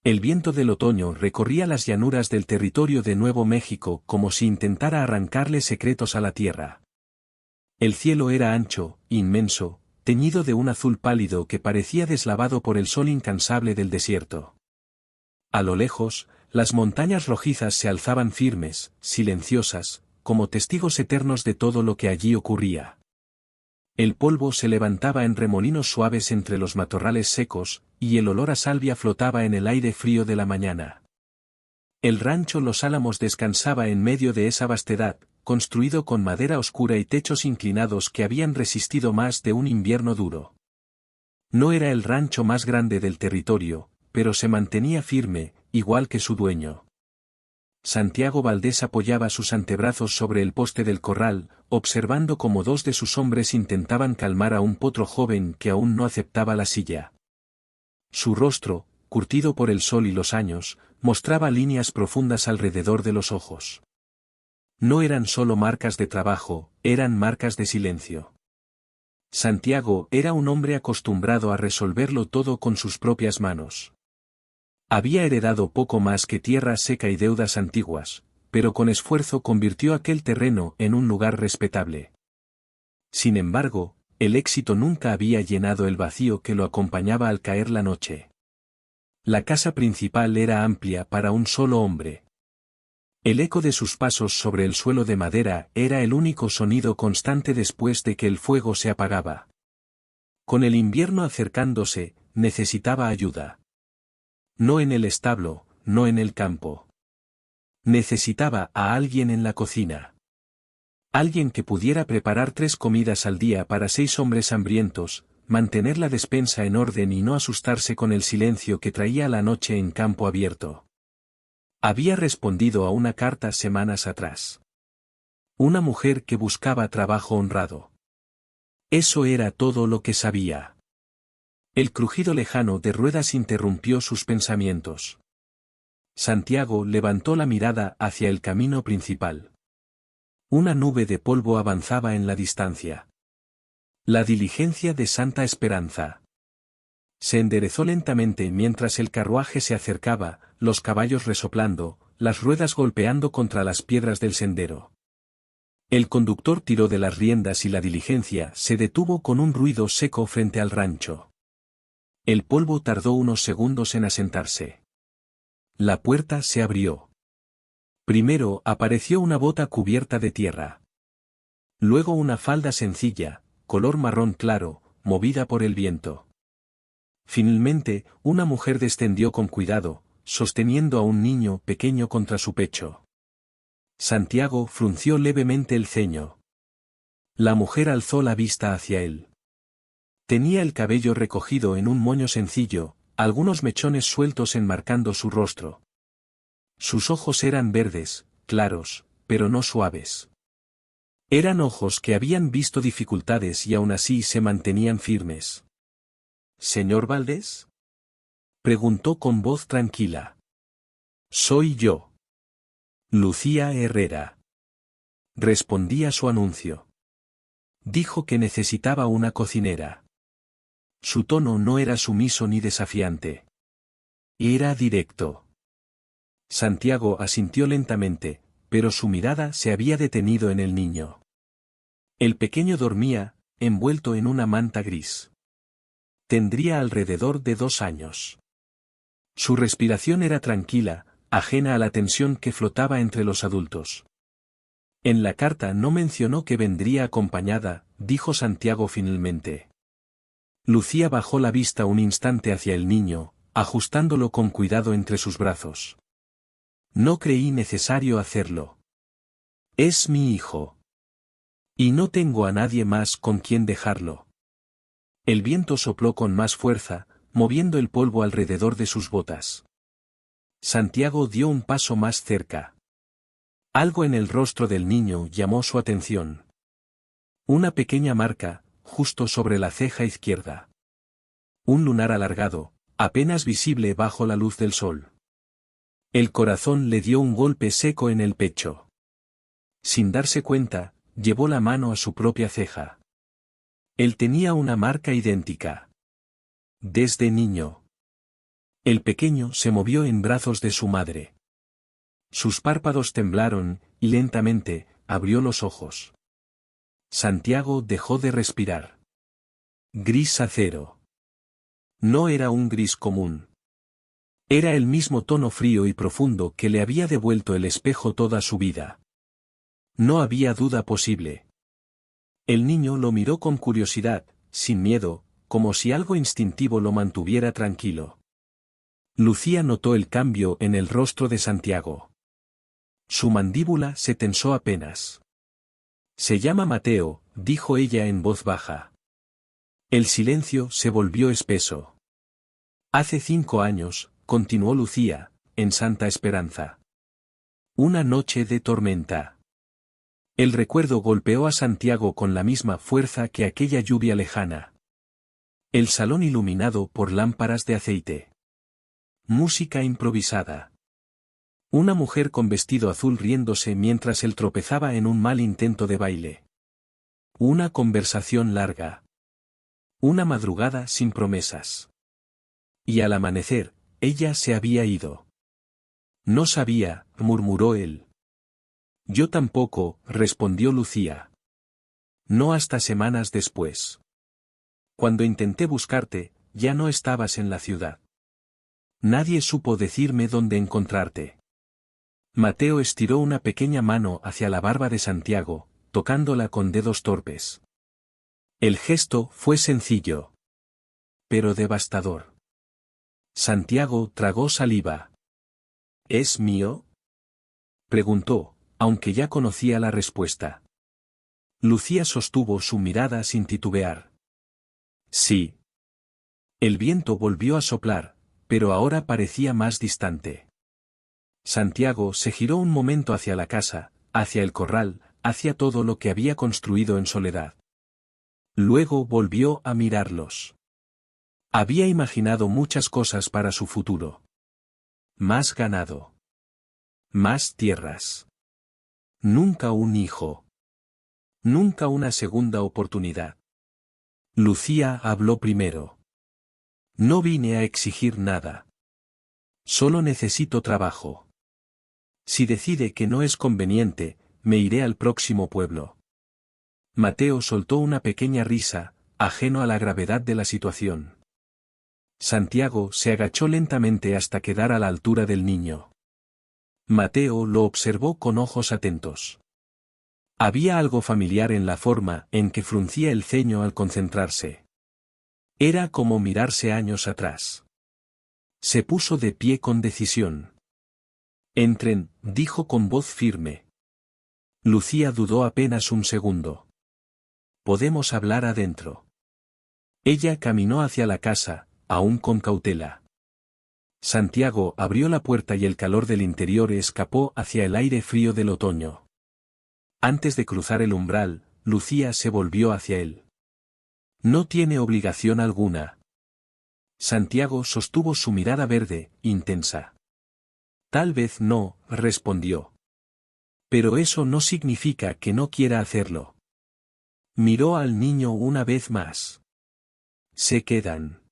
El viento del otoño recorría las llanuras del territorio de Nuevo México como si intentara arrancarle secretos a la tierra. El cielo era ancho, inmenso, teñido de un azul pálido que parecía deslavado por el sol incansable del desierto. A lo lejos, las montañas rojizas se alzaban firmes, silenciosas, como testigos eternos de todo lo que allí ocurría. El polvo se levantaba en remolinos suaves entre los matorrales secos, y el olor a salvia flotaba en el aire frío de la mañana. El rancho Los Álamos descansaba en medio de esa vastedad, construido con madera oscura y techos inclinados que habían resistido más de un invierno duro. No era el rancho más grande del territorio, pero se mantenía firme, igual que su dueño. Santiago Valdés apoyaba sus antebrazos sobre el poste del corral, observando cómo dos de sus hombres intentaban calmar a un potro joven que aún no aceptaba la silla. Su rostro, curtido por el sol y los años, mostraba líneas profundas alrededor de los ojos. No eran solo marcas de trabajo, eran marcas de silencio. Santiago era un hombre acostumbrado a resolverlo todo con sus propias manos. Había heredado poco más que tierra seca y deudas antiguas, pero con esfuerzo convirtió aquel terreno en un lugar respetable. Sin embargo, el éxito nunca había llenado el vacío que lo acompañaba al caer la noche. La casa principal era amplia para un solo hombre. El eco de sus pasos sobre el suelo de madera era el único sonido constante después de que el fuego se apagaba. Con el invierno acercándose, necesitaba ayuda. No en el establo, no en el campo. Necesitaba a alguien en la cocina. Alguien que pudiera preparar 3 comidas al día para 6 hombres hambrientos, mantener la despensa en orden y no asustarse con el silencio que traía la noche en campo abierto. Había respondido a una carta semanas atrás. Una mujer que buscaba trabajo honrado. Eso era todo lo que sabía. El crujido lejano de ruedas interrumpió sus pensamientos. Santiago levantó la mirada hacia el camino principal. Una nube de polvo avanzaba en la distancia. La diligencia de Santa Esperanza. Se enderezó lentamente mientras el carruaje se acercaba, los caballos resoplando, las ruedas golpeando contra las piedras del sendero. El conductor tiró de las riendas y la diligencia se detuvo con un ruido seco frente al rancho. El polvo tardó unos segundos en asentarse. La puerta se abrió. Primero apareció una bota cubierta de tierra. Luego una falda sencilla, color marrón claro, movida por el viento. Finalmente, una mujer descendió con cuidado, sosteniendo a un niño pequeño contra su pecho. Santiago frunció levemente el ceño. La mujer alzó la vista hacia él. Tenía el cabello recogido en un moño sencillo, algunos mechones sueltos enmarcando su rostro. Sus ojos eran verdes, claros, pero no suaves. Eran ojos que habían visto dificultades y aún así se mantenían firmes. ¿Señor Valdés? Preguntó con voz tranquila. Soy yo. Lucía Herrera. Respondí a su anuncio. Dijo que necesitaba una cocinera. Su tono no era sumiso ni desafiante. Era directo. Santiago asintió lentamente, pero su mirada se había detenido en el niño. El pequeño dormía, envuelto en una manta gris. Tendría alrededor de 2 años. Su respiración era tranquila, ajena a la tensión que flotaba entre los adultos. En la carta no mencionó que vendría acompañada, dijo Santiago finalmente. Lucía bajó la vista un instante hacia el niño, ajustándolo con cuidado entre sus brazos. No creí necesario hacerlo. Es mi hijo. Y no tengo a nadie más con quien dejarlo. El viento sopló con más fuerza, moviendo el polvo alrededor de sus botas. Santiago dio un paso más cerca. Algo en el rostro del niño llamó su atención. Una pequeña marca, justo sobre la ceja izquierda. Un lunar alargado, apenas visible bajo la luz del sol. El corazón le dio un golpe seco en el pecho. Sin darse cuenta, llevó la mano a su propia ceja. Él tenía una marca idéntica. Desde niño. El pequeño se movió en brazos de su madre. Sus párpados temblaron, y lentamente, abrió los ojos. Santiago dejó de respirar. Gris acero. No era un gris común. Era el mismo tono frío y profundo que le había devuelto el espejo toda su vida. No había duda posible. El niño lo miró con curiosidad, sin miedo, como si algo instintivo lo mantuviera tranquilo. Lucía notó el cambio en el rostro de Santiago. Su mandíbula se tensó apenas. Se llama Mateo, dijo ella en voz baja. El silencio se volvió espeso. Hace 5 años, continuó Lucía, en Santa Esperanza. Una noche de tormenta. El recuerdo golpeó a Santiago con la misma fuerza que aquella lluvia lejana. El salón iluminado por lámparas de aceite. Música improvisada. Una mujer con vestido azul riéndose mientras él tropezaba en un mal intento de baile. Una conversación larga. Una madrugada sin promesas. Y al amanecer, ella se había ido. No sabía, murmuró él. Yo tampoco, respondió Lucía. No hasta semanas después. Cuando intenté buscarte, ya no estabas en la ciudad. Nadie supo decirme dónde encontrarte. Mateo estiró una pequeña mano hacia la barba de Santiago, tocándola con dedos torpes. El gesto fue sencillo, pero devastador. Santiago tragó saliva. ¿Es mío?, preguntó, aunque ya conocía la respuesta. Lucía sostuvo su mirada sin titubear. Sí. El viento volvió a soplar, pero ahora parecía más distante. Santiago se giró un momento hacia la casa, hacia el corral, hacia todo lo que había construido en soledad. Luego volvió a mirarlos. Había imaginado muchas cosas para su futuro. Más ganado. Más tierras. Nunca un hijo. Nunca una segunda oportunidad. Lucía habló primero. No vine a exigir nada. Solo necesito trabajo. Si decide que no es conveniente, me iré al próximo pueblo. Mateo soltó una pequeña risa, ajeno a la gravedad de la situación. Santiago se agachó lentamente hasta quedar a la altura del niño. Mateo lo observó con ojos atentos. Había algo familiar en la forma en que fruncía el ceño al concentrarse. Era como mirarse años atrás. Se puso de pie con decisión. Entren, dijo con voz firme. Lucía dudó apenas un segundo. Podemos hablar adentro. Ella caminó hacia la casa, aún con cautela. Santiago abrió la puerta y el calor del interior escapó hacia el aire frío del otoño. Antes de cruzar el umbral, Lucía se volvió hacia él. No tiene obligación alguna. Santiago sostuvo su mirada verde, intensa. Tal vez no, respondió. Pero eso no significa que no quiera hacerlo. Miró al niño una vez más. Se quedan.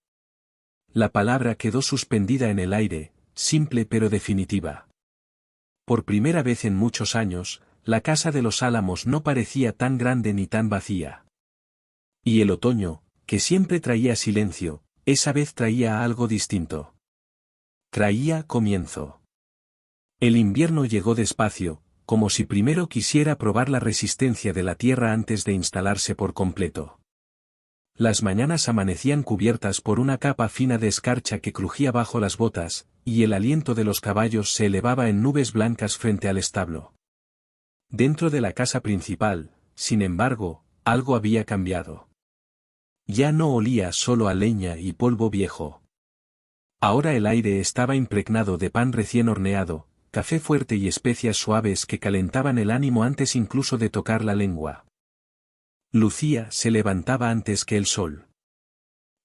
La palabra quedó suspendida en el aire, simple pero definitiva. Por primera vez en muchos años, la casa de los Álamos no parecía tan grande ni tan vacía. Y el otoño, que siempre traía silencio, esa vez traía algo distinto. Traía comienzo. El invierno llegó despacio, como si primero quisiera probar la resistencia de la tierra antes de instalarse por completo. Las mañanas amanecían cubiertas por una capa fina de escarcha que crujía bajo las botas, y el aliento de los caballos se elevaba en nubes blancas frente al establo. Dentro de la casa principal, sin embargo, algo había cambiado. Ya no olía solo a leña y polvo viejo. Ahora el aire estaba impregnado de pan recién horneado, café fuerte y especias suaves que calentaban el ánimo antes incluso de tocar la lengua. Lucía se levantaba antes que el sol.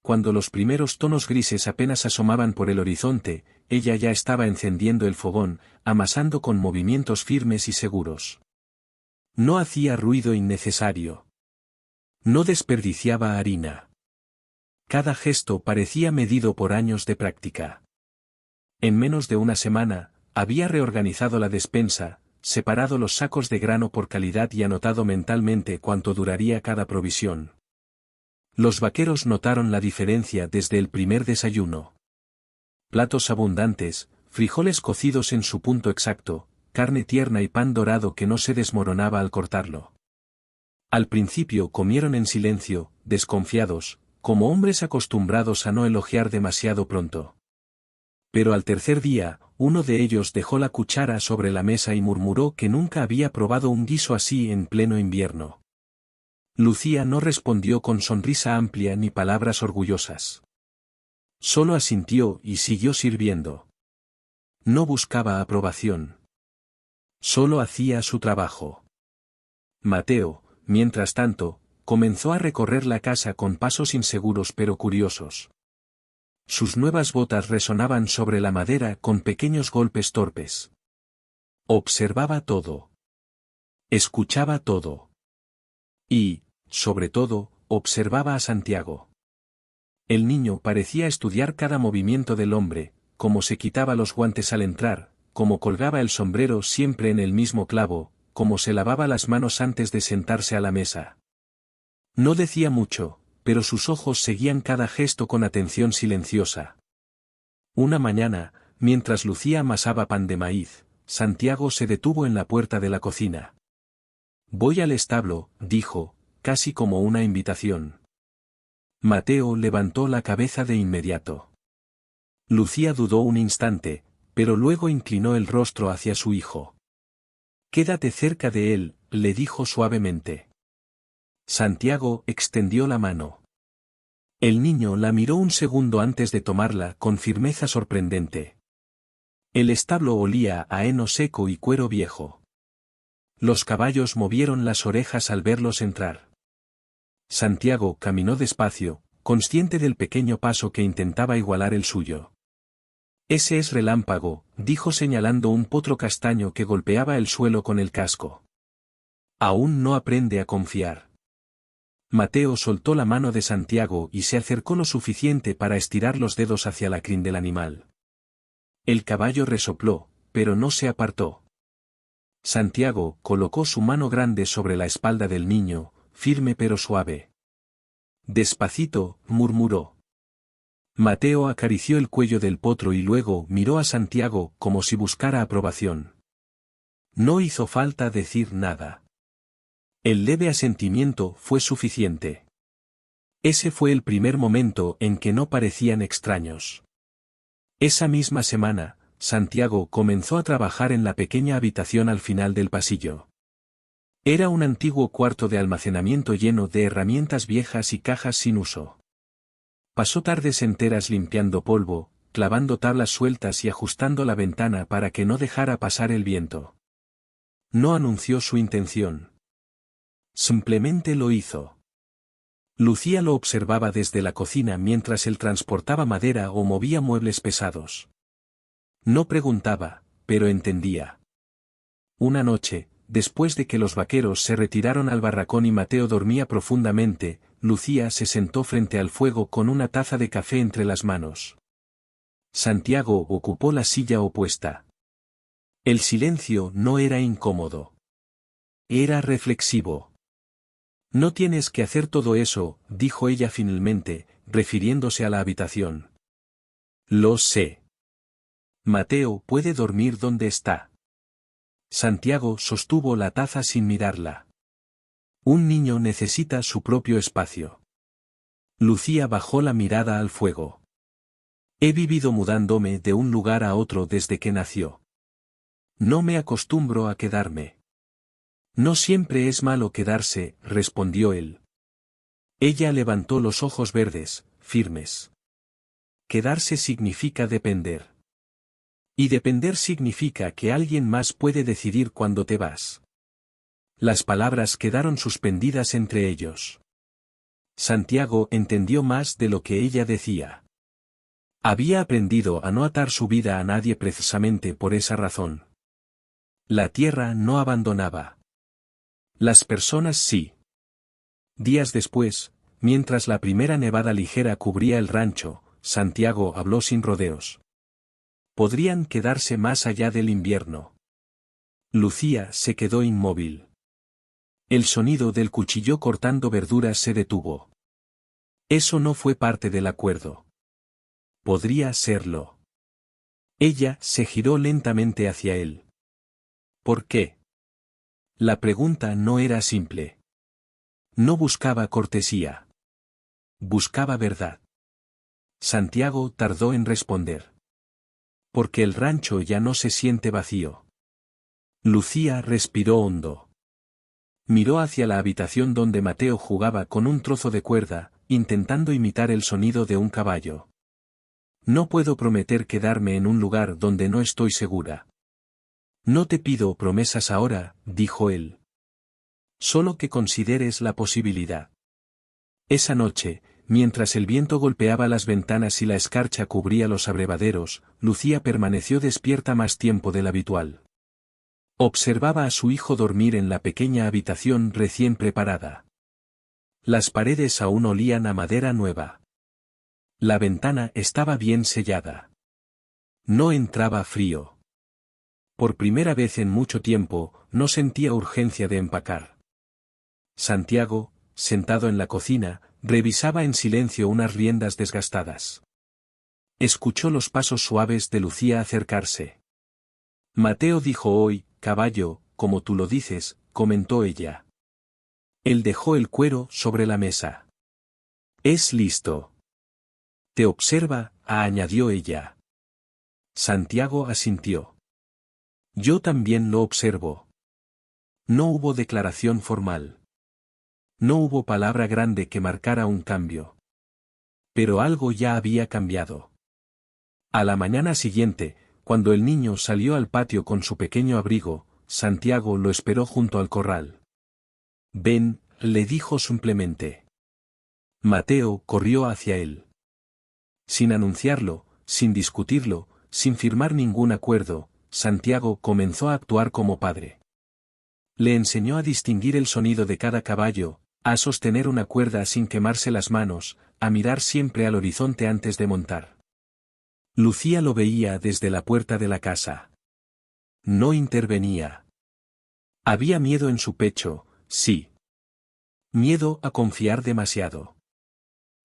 Cuando los primeros tonos grises apenas asomaban por el horizonte, ella ya estaba encendiendo el fogón, amasando con movimientos firmes y seguros. No hacía ruido innecesario. No desperdiciaba harina. Cada gesto parecía medido por años de práctica. En menos de una semana, había reorganizado la despensa, separado los sacos de grano por calidad y anotado mentalmente cuánto duraría cada provisión. Los vaqueros notaron la diferencia desde el primer desayuno. Platos abundantes, frijoles cocidos en su punto exacto, carne tierna y pan dorado que no se desmoronaba al cortarlo. Al principio comieron en silencio, desconfiados, como hombres acostumbrados a no elogiar demasiado pronto. Pero al tercer día, uno de ellos dejó la cuchara sobre la mesa y murmuró que nunca había probado un guiso así en pleno invierno. Lucía no respondió con sonrisa amplia ni palabras orgullosas. Solo asintió y siguió sirviendo. No buscaba aprobación. Solo hacía su trabajo. Mateo, mientras tanto, comenzó a recorrer la casa con pasos inseguros pero curiosos. Sus nuevas botas resonaban sobre la madera con pequeños golpes torpes. Observaba todo. Escuchaba todo. Y, sobre todo, observaba a Santiago. El niño parecía estudiar cada movimiento del hombre, cómo se quitaba los guantes al entrar, cómo colgaba el sombrero siempre en el mismo clavo, cómo se lavaba las manos antes de sentarse a la mesa. No decía mucho, pero sus ojos seguían cada gesto con atención silenciosa. Una mañana, mientras Lucía amasaba pan de maíz, Santiago se detuvo en la puerta de la cocina. «Voy al establo», dijo, casi como una invitación. Mateo levantó la cabeza de inmediato. Lucía dudó un instante, pero luego inclinó el rostro hacia su hijo. «Quédate cerca de él», le dijo suavemente. Santiago extendió la mano. El niño la miró un segundo antes de tomarla con firmeza sorprendente. El establo olía a heno seco y cuero viejo. Los caballos movieron las orejas al verlos entrar. Santiago caminó despacio, consciente del pequeño paso que intentaba igualar el suyo. «Ese es Relámpago», dijo señalando un potro castaño que golpeaba el suelo con el casco. «Aún no aprende a confiar». Mateo soltó la mano de Santiago y se acercó lo suficiente para estirar los dedos hacia la crin del animal. El caballo resopló, pero no se apartó. Santiago colocó su mano grande sobre la espalda del niño, firme pero suave. «Despacito», murmuró. Mateo acarició el cuello del potro y luego miró a Santiago como si buscara aprobación. No hizo falta decir nada. El leve asentimiento fue suficiente. Ese fue el primer momento en que no parecían extraños. Esa misma semana, Santiago comenzó a trabajar en la pequeña habitación al final del pasillo. Era un antiguo cuarto de almacenamiento lleno de herramientas viejas y cajas sin uso. Pasó tardes enteras limpiando polvo, clavando tablas sueltas y ajustando la ventana para que no dejara pasar el viento. No anunció su intención. Simplemente lo hizo. Lucía lo observaba desde la cocina mientras él transportaba madera o movía muebles pesados. No preguntaba, pero entendía. Una noche, después de que los vaqueros se retiraron al barracón y Mateo dormía profundamente, Lucía se sentó frente al fuego con una taza de café entre las manos. Santiago ocupó la silla opuesta. El silencio no era incómodo. Era reflexivo. «No tienes que hacer todo eso», dijo ella finalmente, refiriéndose a la habitación. «Lo sé. Mateo puede dormir donde está». Santiago sostuvo la taza sin mirarla. «Un niño necesita su propio espacio». Lucía bajó la mirada al fuego. «He vivido mudándome de un lugar a otro desde que nació. No me acostumbro a quedarme». «No siempre es malo quedarse», respondió él. Ella levantó los ojos verdes, firmes. «Quedarse significa depender. Y depender significa que alguien más puede decidir cuándo te vas». Las palabras quedaron suspendidas entre ellos. Santiago entendió más de lo que ella decía. Había aprendido a no atar su vida a nadie precisamente por esa razón. La tierra no abandonaba. Las personas sí. Días después, mientras la primera nevada ligera cubría el rancho, Santiago habló sin rodeos. Podrían quedarse más allá del invierno. Lucía se quedó inmóvil. El sonido del cuchillo cortando verduras se detuvo. Eso no fue parte del acuerdo. Podría serlo. Ella se giró lentamente hacia él. ¿Por qué? La pregunta no era simple. No buscaba cortesía. Buscaba verdad. Santiago tardó en responder. Porque el rancho ya no se siente vacío. Lucía respiró hondo. Miró hacia la habitación donde Mateo jugaba con un trozo de cuerda, intentando imitar el sonido de un caballo. No puedo prometer quedarme en un lugar donde no estoy segura. No te pido promesas ahora, dijo él. Solo que consideres la posibilidad. Esa noche, mientras el viento golpeaba las ventanas y la escarcha cubría los abrevaderos, Lucía permaneció despierta más tiempo del habitual. Observaba a su hijo dormir en la pequeña habitación recién preparada. Las paredes aún olían a madera nueva. La ventana estaba bien sellada. No entraba frío. Por primera vez en mucho tiempo, no sentía urgencia de empacar. Santiago, sentado en la cocina, revisaba en silencio unas riendas desgastadas. Escuchó los pasos suaves de Lucía acercarse. Mateo dijo hoy, caballo, como tú lo dices, comentó ella. Él dejó el cuero sobre la mesa. Es listo. Te observa, añadió ella. Santiago asintió. Yo también lo observo. No hubo declaración formal. No hubo palabra grande que marcara un cambio. Pero algo ya había cambiado. A la mañana siguiente, cuando el niño salió al patio con su pequeño abrigo, Santiago lo esperó junto al corral. Ven, le dijo simplemente. Mateo corrió hacia él. Sin anunciarlo, sin discutirlo, sin firmar ningún acuerdo, Santiago comenzó a actuar como padre. Le enseñó a distinguir el sonido de cada caballo, a sostener una cuerda sin quemarse las manos, a mirar siempre al horizonte antes de montar. Lucía lo veía desde la puerta de la casa. No intervenía. Había miedo en su pecho, sí. Miedo a confiar demasiado.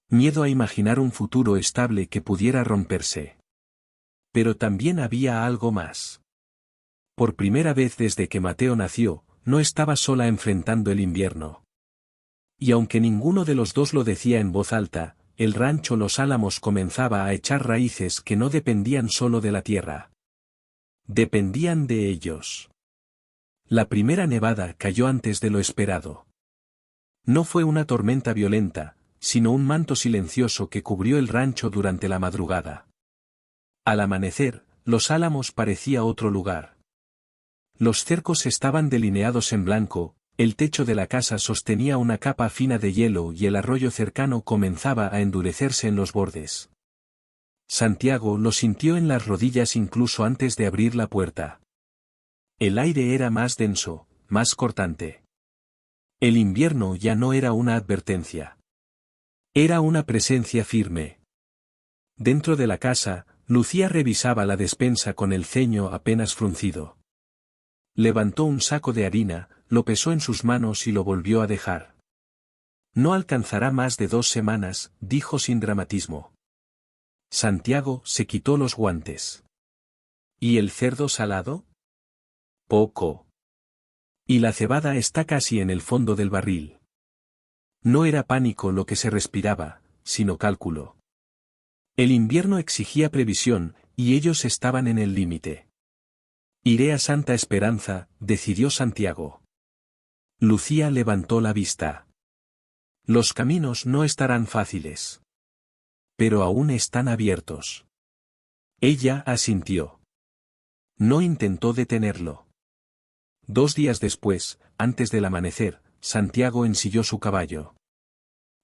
Miedo a imaginar un futuro estable que pudiera romperse. Pero también había algo más. Por primera vez desde que Mateo nació, no estaba sola enfrentando el invierno. Y aunque ninguno de los dos lo decía en voz alta, el rancho Los Álamos comenzaba a echar raíces que no dependían solo de la tierra. Dependían de ellos. La primera nevada cayó antes de lo esperado. No fue una tormenta violenta, sino un manto silencioso que cubrió el rancho durante la madrugada. Al amanecer, Los Álamos parecía otro lugar. Los cercos estaban delineados en blanco, el techo de la casa sostenía una capa fina de hielo y el arroyo cercano comenzaba a endurecerse en los bordes. Santiago lo sintió en las rodillas incluso antes de abrir la puerta. El aire era más denso, más cortante. El invierno ya no era una advertencia. Era una presencia firme. Dentro de la casa, Lucía revisaba la despensa con el ceño apenas fruncido. Levantó un saco de harina, lo pesó en sus manos y lo volvió a dejar. No alcanzará más de 2 semanas, dijo sin dramatismo. Santiago se quitó los guantes. ¿Y el cerdo salado? Poco. Y la cebada está casi en el fondo del barril. No era pánico lo que se respiraba, sino cálculo. El invierno exigía previsión, y ellos estaban en el límite. Iré a Santa Esperanza, decidió Santiago. Lucía levantó la vista. Los caminos no estarán fáciles. Pero aún están abiertos. Ella asintió. No intentó detenerlo. 2 días después, antes del amanecer, Santiago ensilló su caballo.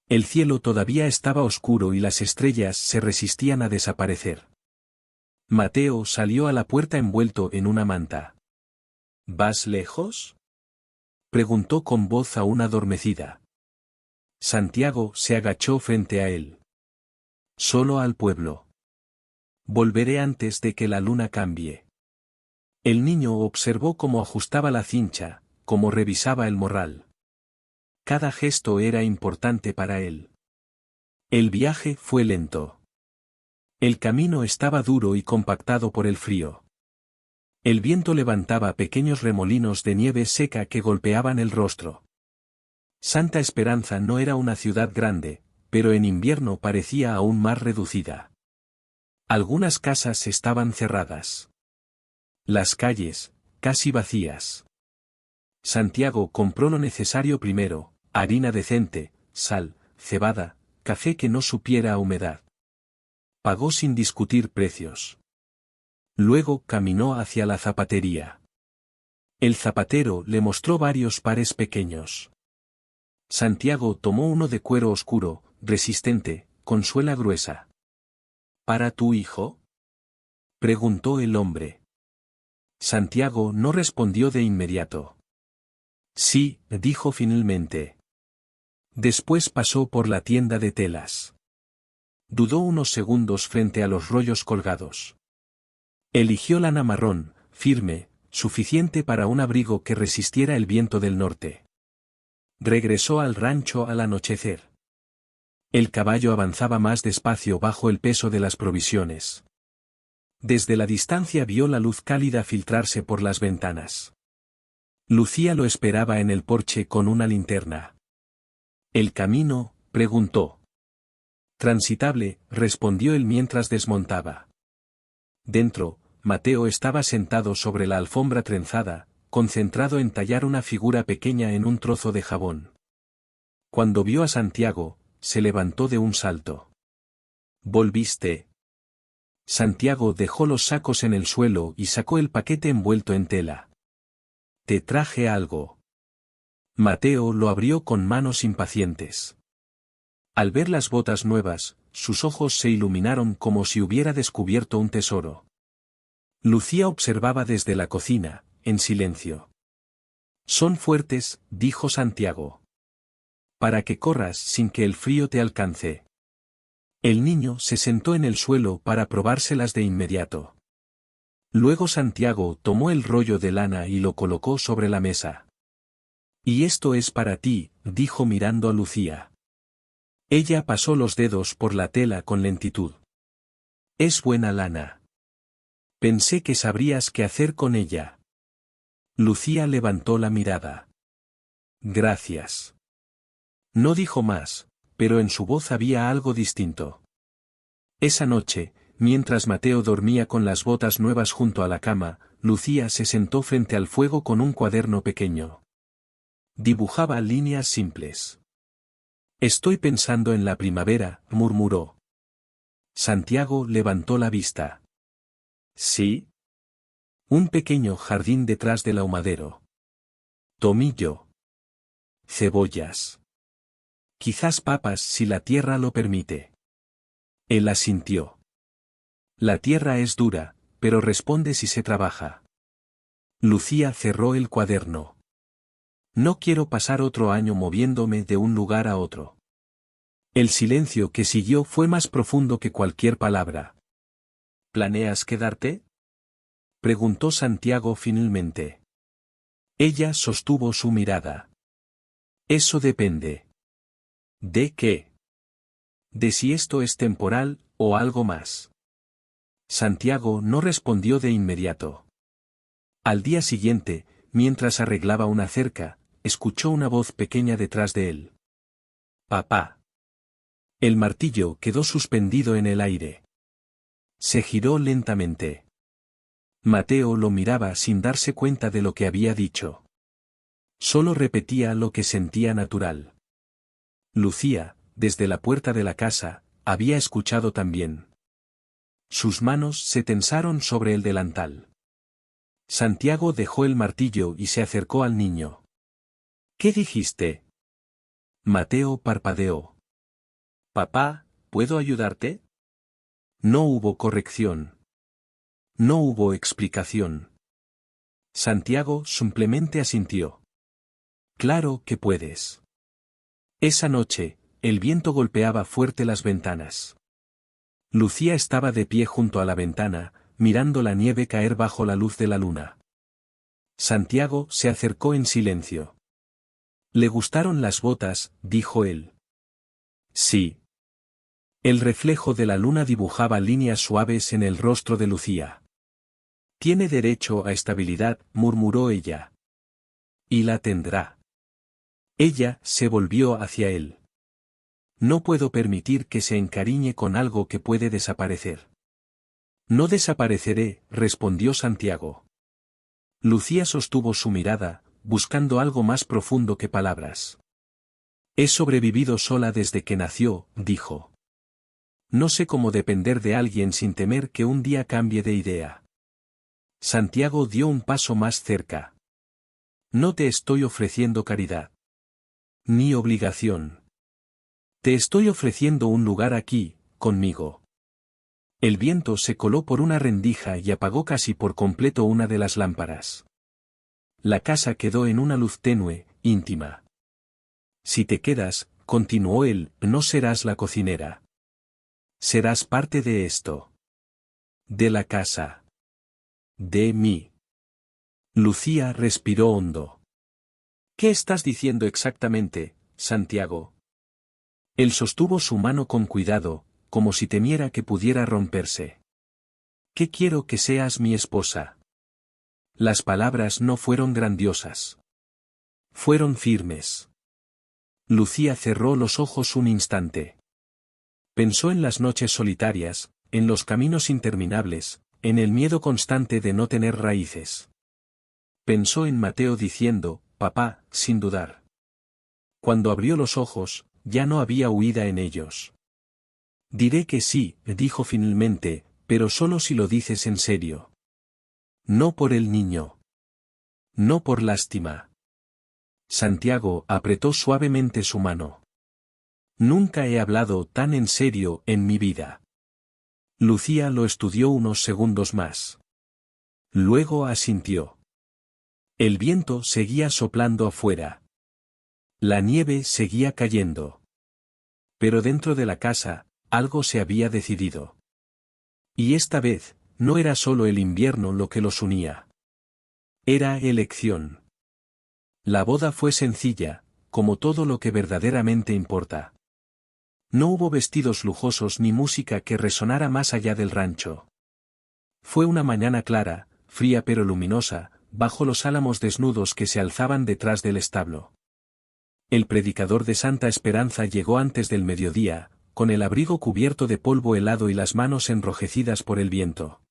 El cielo todavía estaba oscuro y las estrellas se resistían a desaparecer. Mateo salió a la puerta envuelto en una manta. ¿Vas lejos?, preguntó con voz aún adormecida. Santiago se agachó frente a él. Solo al pueblo. Volveré antes de que la luna cambie. El niño observó cómo ajustaba la cincha, cómo revisaba el morral. Cada gesto era importante para él. El viaje fue lento. El camino estaba duro y compactado por el frío. El viento levantaba pequeños remolinos de nieve seca que golpeaban el rostro. Santa Esperanza no era una ciudad grande, pero en invierno parecía aún más reducida. Algunas casas estaban cerradas. Las calles, casi vacías. Santiago compró lo necesario primero: harina decente, sal, cebada, café que no supiera a humedad. Pagó sin discutir precios. Luego caminó hacia la zapatería. El zapatero le mostró varios pares pequeños. Santiago tomó uno de cuero oscuro, resistente, con suela gruesa. ¿Para tu hijo?, preguntó el hombre. Santiago no respondió de inmediato. Sí, dijo finalmente. Después pasó por la tienda de telas. Dudó unos segundos frente a los rollos colgados. Eligió lana marrón, firme, suficiente para un abrigo que resistiera el viento del norte. Regresó al rancho al anochecer. El caballo avanzaba más despacio bajo el peso de las provisiones. Desde la distancia vio la luz cálida filtrarse por las ventanas. Lucía lo esperaba en el porche con una linterna. ¿El camino?, preguntó. Transitable, respondió él mientras desmontaba. Dentro, Mateo estaba sentado sobre la alfombra trenzada, concentrado en tallar una figura pequeña en un trozo de jabón. Cuando vio a Santiago, se levantó de un salto. ¿Volviste? Santiago dejó los sacos en el suelo y sacó el paquete envuelto en tela. Te traje algo. Mateo lo abrió con manos impacientes. Al ver las botas nuevas, sus ojos se iluminaron como si hubiera descubierto un tesoro. Lucía observaba desde la cocina, en silencio. Son fuertes, dijo Santiago. Para que corras sin que el frío te alcance. El niño se sentó en el suelo para probárselas de inmediato. Luego Santiago tomó el rollo de lana y lo colocó sobre la mesa. Y esto es para ti, dijo mirando a Lucía. Ella pasó los dedos por la tela con lentitud. Es buena lana. Pensé que sabrías qué hacer con ella. Lucía levantó la mirada. Gracias. No dijo más, pero en su voz había algo distinto. Esa noche, mientras Mateo dormía con las botas nuevas junto a la cama, Lucía se sentó frente al fuego con un cuaderno pequeño. Dibujaba líneas simples. Estoy pensando en la primavera, murmuró. Santiago levantó la vista. ¿Sí? Un pequeño jardín detrás del ahumadero. Tomillo. Cebollas. Quizás papas si la tierra lo permite. Él asintió. La tierra es dura, pero responde si se trabaja. Lucía cerró el cuaderno. No quiero pasar otro año moviéndome de un lugar a otro. El silencio que siguió fue más profundo que cualquier palabra. ¿Planeas quedarte?, preguntó Santiago finalmente. Ella sostuvo su mirada. Eso depende. ¿De qué? De si esto es temporal, o algo más. Santiago no respondió de inmediato. Al día siguiente, mientras arreglaba una cerca, escuchó una voz pequeña detrás de él. Papá. El martillo quedó suspendido en el aire. Se giró lentamente. Mateo lo miraba sin darse cuenta de lo que había dicho. Solo repetía lo que sentía natural. Lucía, desde la puerta de la casa, había escuchado también. Sus manos se tensaron sobre el delantal. Santiago dejó el martillo y se acercó al niño. ¿Qué dijiste? Mateo parpadeó. Papá, ¿puedo ayudarte? No hubo corrección. No hubo explicación. Santiago simplemente asintió. Claro que puedes. Esa noche, el viento golpeaba fuerte las ventanas. Lucía estaba de pie junto a la ventana, mirando la nieve caer bajo la luz de la luna. Santiago se acercó en silencio. «¿Le gustaron las botas?», dijo él. «Sí». El reflejo de la luna dibujaba líneas suaves en el rostro de Lucía. «Tiene derecho a estabilidad», murmuró ella. «Y la tendrá». Ella se volvió hacia él. «No puedo permitir que se encariñe con algo que puede desaparecer». «No desapareceré», respondió Santiago. Lucía sostuvo su mirada, buscando algo más profundo que palabras. «He sobrevivido sola desde que nació», dijo. «No sé cómo depender de alguien sin temer que un día cambie de idea». Santiago dio un paso más cerca. «No te estoy ofreciendo caridad. Ni obligación. Te estoy ofreciendo un lugar aquí, conmigo». El viento se coló por una rendija y apagó casi por completo una de las lámparas. La casa quedó en una luz tenue, íntima. «Si te quedas», continuó él, «no serás la cocinera. Serás parte de esto. De la casa. De mí». Lucía respiró hondo. «¿Qué estás diciendo exactamente, Santiago?» Él sostuvo su mano con cuidado, como si temiera que pudiera romperse. «Que quiero que seas mi esposa». Las palabras no fueron grandiosas. Fueron firmes. Lucía cerró los ojos un instante. Pensó en las noches solitarias, en los caminos interminables, en el miedo constante de no tener raíces. Pensó en Mateo diciendo, «Papá», sin dudar. Cuando abrió los ojos, ya no había huida en ellos. «Diré que sí», dijo finalmente, «pero solo si lo dices en serio. No por el niño. No por lástima». Santiago apretó suavemente su mano. «Nunca he hablado tan en serio en mi vida». Lucía lo estudió unos segundos más. Luego asintió. El viento seguía soplando afuera. La nieve seguía cayendo. Pero dentro de la casa, algo se había decidido. Y esta vez, no era solo el invierno lo que los unía. Era elección. La boda fue sencilla, como todo lo que verdaderamente importa. No hubo vestidos lujosos ni música que resonara más allá del rancho. Fue una mañana clara, fría pero luminosa, bajo los álamos desnudos que se alzaban detrás del establo. El predicador de Santa Esperanza llegó antes del mediodía, con el abrigo cubierto de polvo helado y las manos enrojecidas por el viento.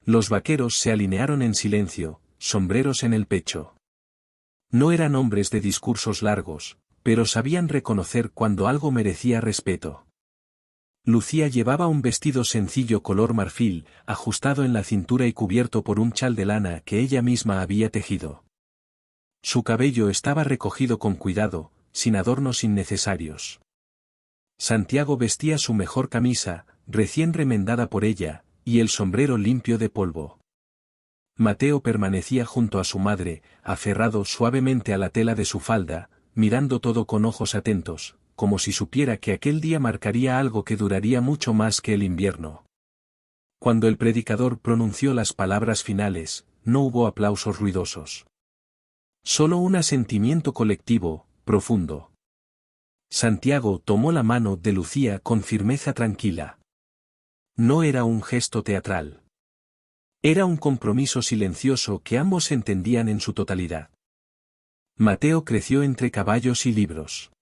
Los vaqueros se alinearon en silencio, sombreros en el pecho. No eran hombres de discursos largos, pero sabían reconocer cuando algo merecía respeto. Lucía llevaba un vestido sencillo color marfil, ajustado en la cintura y cubierto por un chal de lana que ella misma había tejido. Su cabello estaba recogido con cuidado, sin adornos innecesarios. Santiago vestía su mejor camisa, recién remendada por ella, y el sombrero limpio de polvo. Mateo permanecía junto a su madre, aferrado suavemente a la tela de su falda, mirando todo con ojos atentos, como si supiera que aquel día marcaría algo que duraría mucho más que el invierno. Cuando el predicador pronunció las palabras finales, no hubo aplausos ruidosos. Solo un asentimiento colectivo, profundo. Santiago tomó la mano de Lucía con firmeza tranquila. No era un gesto teatral. Era un compromiso silencioso que ambos entendían en su totalidad. Mateo creció entre caballos y libros.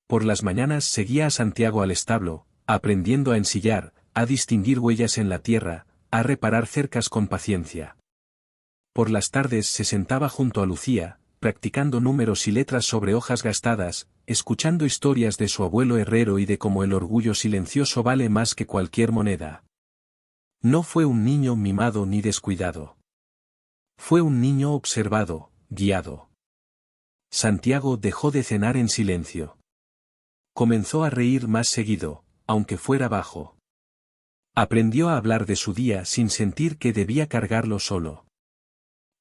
Por las mañanas seguía a Santiago al establo, aprendiendo a ensillar, a distinguir huellas en la tierra, a reparar cercas con paciencia. Por las tardes se sentaba junto a Lucía, practicando números y letras sobre hojas gastadas, escuchando historias de su abuelo herrero y de cómo el orgullo silencioso vale más que cualquier moneda. No fue un niño mimado ni descuidado. Fue un niño observado, guiado. Santiago dejó de cenar en silencio. Comenzó a reír más seguido, aunque fuera bajo. Aprendió a hablar de su día sin sentir que debía cargarlo solo.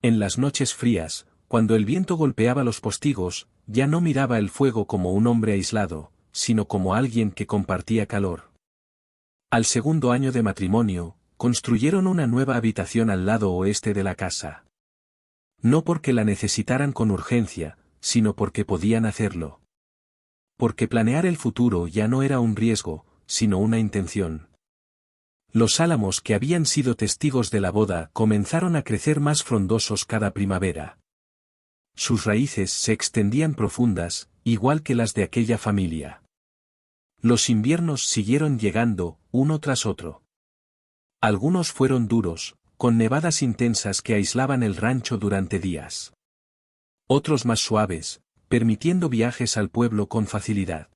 En las noches frías, cuando el viento golpeaba los postigos, ya no miraba el fuego como un hombre aislado, sino como alguien que compartía calor. Al segundo año de matrimonio, construyeron una nueva habitación al lado oeste de la casa. No porque la necesitaran con urgencia, sino porque podían hacerlo. Porque planear el futuro ya no era un riesgo, sino una intención. Los álamos que habían sido testigos de la boda comenzaron a crecer más frondosos cada primavera. Sus raíces se extendían profundas, igual que las de aquella familia. Los inviernos siguieron llegando, uno tras otro. Algunos fueron duros, con nevadas intensas que aislaban el rancho durante días. Otros más suaves, permitiendo viajes al pueblo con facilidad.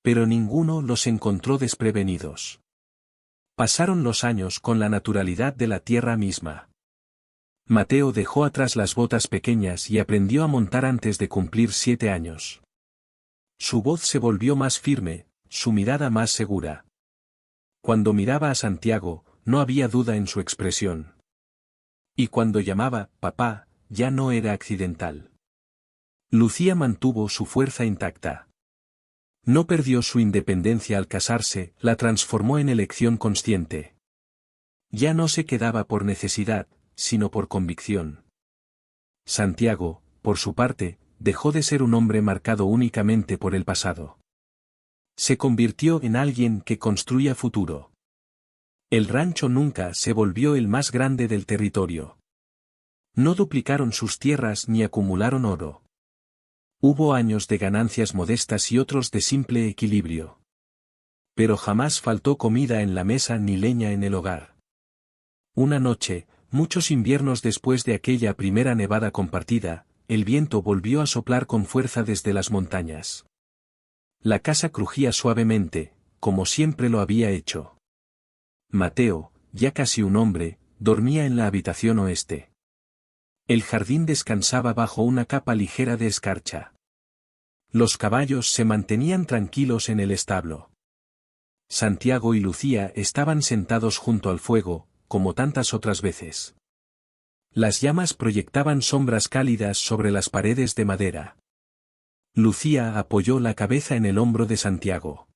Pero ninguno los encontró desprevenidos. Pasaron los años con la naturalidad de la tierra misma. Mateo dejó atrás las botas pequeñas y aprendió a montar antes de cumplir 7 años. Su voz se volvió más firme, su mirada más segura. Cuando miraba a Santiago, no había duda en su expresión. Y cuando llamaba papá, ya no era accidental. Lucía mantuvo su fuerza intacta. No perdió su independencia al casarse, la transformó en elección consciente. Ya no se quedaba por necesidad, sino por convicción. Santiago, por su parte, dejó de ser un hombre marcado únicamente por el pasado. Se convirtió en alguien que construía futuro. El rancho nunca se volvió el más grande del territorio. No duplicaron sus tierras ni acumularon oro. Hubo años de ganancias modestas y otros de simple equilibrio. Pero jamás faltó comida en la mesa ni leña en el hogar. Una noche, muchos inviernos después de aquella primera nevada compartida, el viento volvió a soplar con fuerza desde las montañas. La casa crujía suavemente, como siempre lo había hecho. Mateo, ya casi un hombre, dormía en la habitación oeste. El jardín descansaba bajo una capa ligera de escarcha. Los caballos se mantenían tranquilos en el establo. Santiago y Lucía estaban sentados junto al fuego, como tantas otras veces. Las llamas proyectaban sombras cálidas sobre las paredes de madera. Lucía apoyó la cabeza en el hombro de Santiago.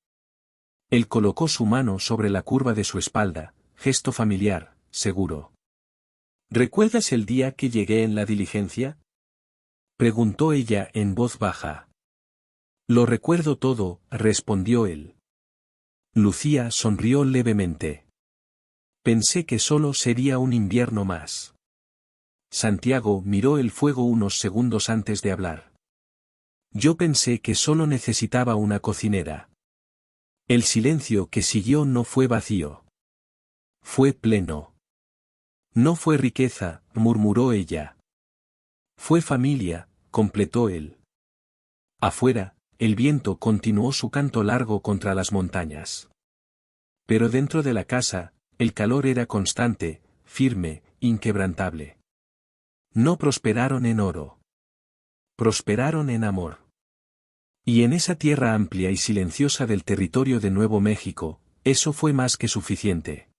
Él colocó su mano sobre la curva de su espalda, gesto familiar, seguro. ¿Recuerdas el día que llegué en la diligencia?, preguntó ella en voz baja. Lo recuerdo todo, respondió él. Lucía sonrió levemente. Pensé que solo sería un invierno más. Santiago miró el fuego unos segundos antes de hablar. Yo pensé que solo necesitaba una cocinera. El silencio que siguió no fue vacío. Fue pleno. No fue riqueza, murmuró ella. Fue familia, completó él. Afuera, el viento continuó su canto largo contra las montañas. Pero dentro de la casa, el calor era constante, firme, inquebrantable. No prosperaron en oro. Prosperaron en amor. Y en esa tierra amplia y silenciosa del territorio de Nuevo México, eso fue más que suficiente.